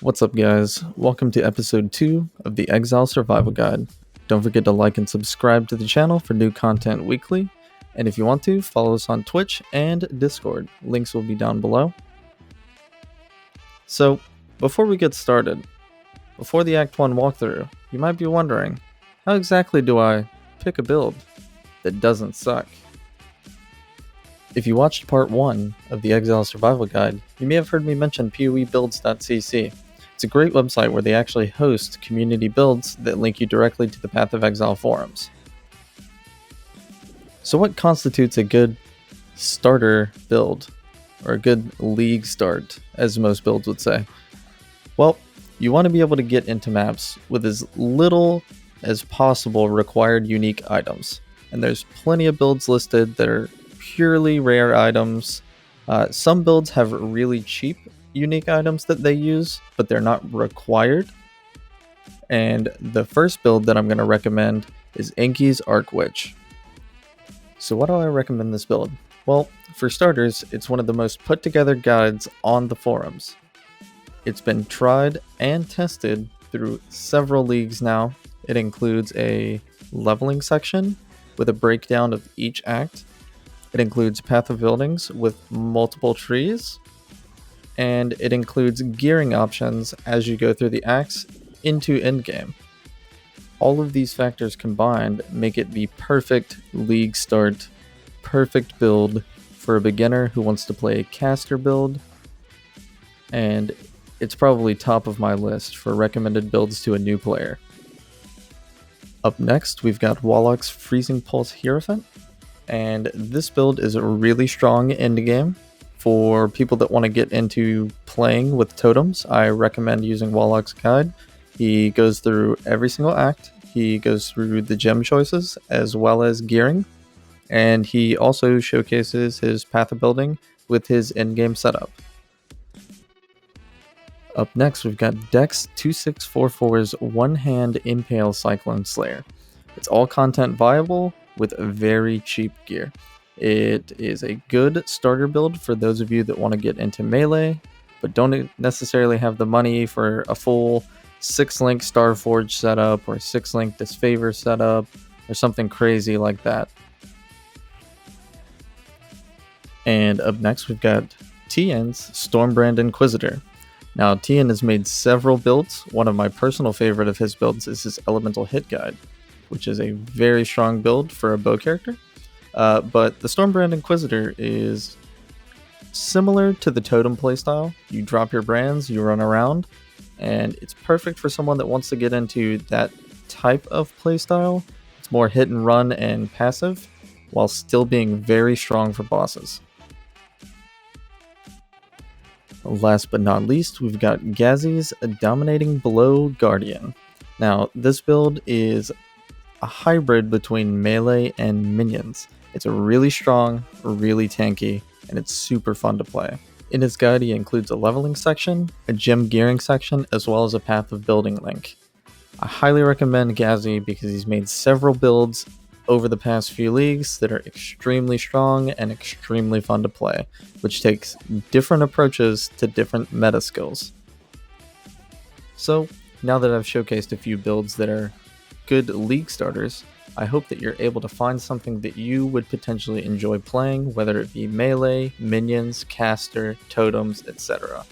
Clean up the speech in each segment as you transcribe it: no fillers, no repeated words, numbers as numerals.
What's up, guys? Welcome to episode 2 of the Exile Survival Guide. Don't forget to like and subscribe to the channel for new content weekly, and if you want to, follow us on Twitch and Discord. Links will be down below. So, before we get started, before the Act 1 walkthrough, you might be wondering, how exactly do I pick a build that doesn't suck? If you watched part 1 of the Exile Survival Guide, you may have heard me mention poebuilds.cc. It's a great website where they actually host community builds that link you directly to the Path of Exile forums. So what constitutes a good starter build, or a good league start, as most builds would say? Well, you want to be able to get into maps with as little as possible required unique items. And there's plenty of builds listed that are purely rare items. Some builds have really cheap unique items that they use, but they're not required. And the first build that I'm going to recommend is Enki's Arc Witch. So why do I recommend this build? Well, for starters, it's one of the most put together guides on the forums. It's been tried and tested through several leagues now. It includes a leveling section with a breakdown of each act. It includes path of buildings with multiple trees, and it includes gearing options as you go through the acts into endgame. All of these factors combined make it the perfect league start, perfect build for a beginner who wants to play a caster build, and it's probably top of my list for recommended builds to a new player. Up next, we've got Warlock's Freezing Pulse Hierophant, and this build is a really strong endgame. For people that want to get into playing with totems, I recommend using Warlock's Guide. He goes through every single act, he goes through the gem choices as well as gearing, and he also showcases his path of building with his endgame setup. Up next, we've got Dex 2644's One-Hand Impale Cyclone Slayer. It's all content viable with very cheap gear. It is a good starter build for those of you that want to get into melee, but don't necessarily have the money for a full 6-link Starforge setup or 6-link Disfavor setup or something crazy like that. And up next, we've got Tien's Stormbrand Inquisitor. Now, Tien has made several builds. One of my personal favorite of his builds is his Elemental Hit Guide, which is a very strong build for a bow character. But the Stormbrand Inquisitor is similar to the Totem playstyle. You drop your brands, you run around, and it's perfect for someone that wants to get into that type of playstyle. It's more hit and run and passive, while still being very strong for bosses. Last but not least, we've got Gazi's Dominating Blow Guardian. Now, this build is a hybrid between melee and minions. It's a really strong, really tanky, and it's super fun to play. In his guide, he includes a leveling section, a gem gearing section, as well as a path of building link. I highly recommend Gazi because he's made several builds over the past few leagues that are extremely strong and extremely fun to play, which takes different approaches to different meta skills. So, now that I've showcased a few builds that are good league starters, I hope that you're able to find something that you would potentially enjoy playing, whether it be melee, minions, caster, totems, etc.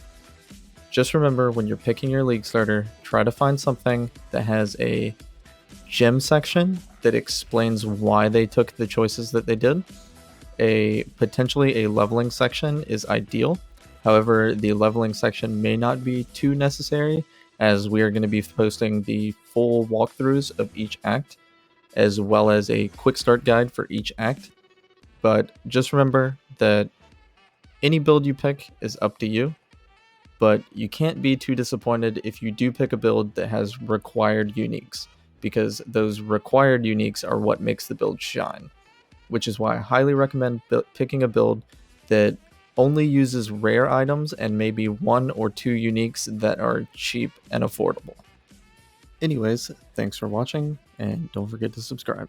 Just remember, when you're picking your league starter, try to find something that has a gem section that explains why they took the choices that they did. Potentially a leveling section is ideal. However, the leveling section may not be too necessary, as we are going to be posting the full walkthroughs of each act, as well as a quick start guide for each act. But just remember that any build you pick is up to you, but you can't be too disappointed if you do pick a build that has required uniques, because those required uniques are what makes the build shine, which is why I highly recommend picking a build that only uses rare items and maybe 1 or 2 uniques that are cheap and affordable. Anyways, thanks for watching, and don't forget to subscribe.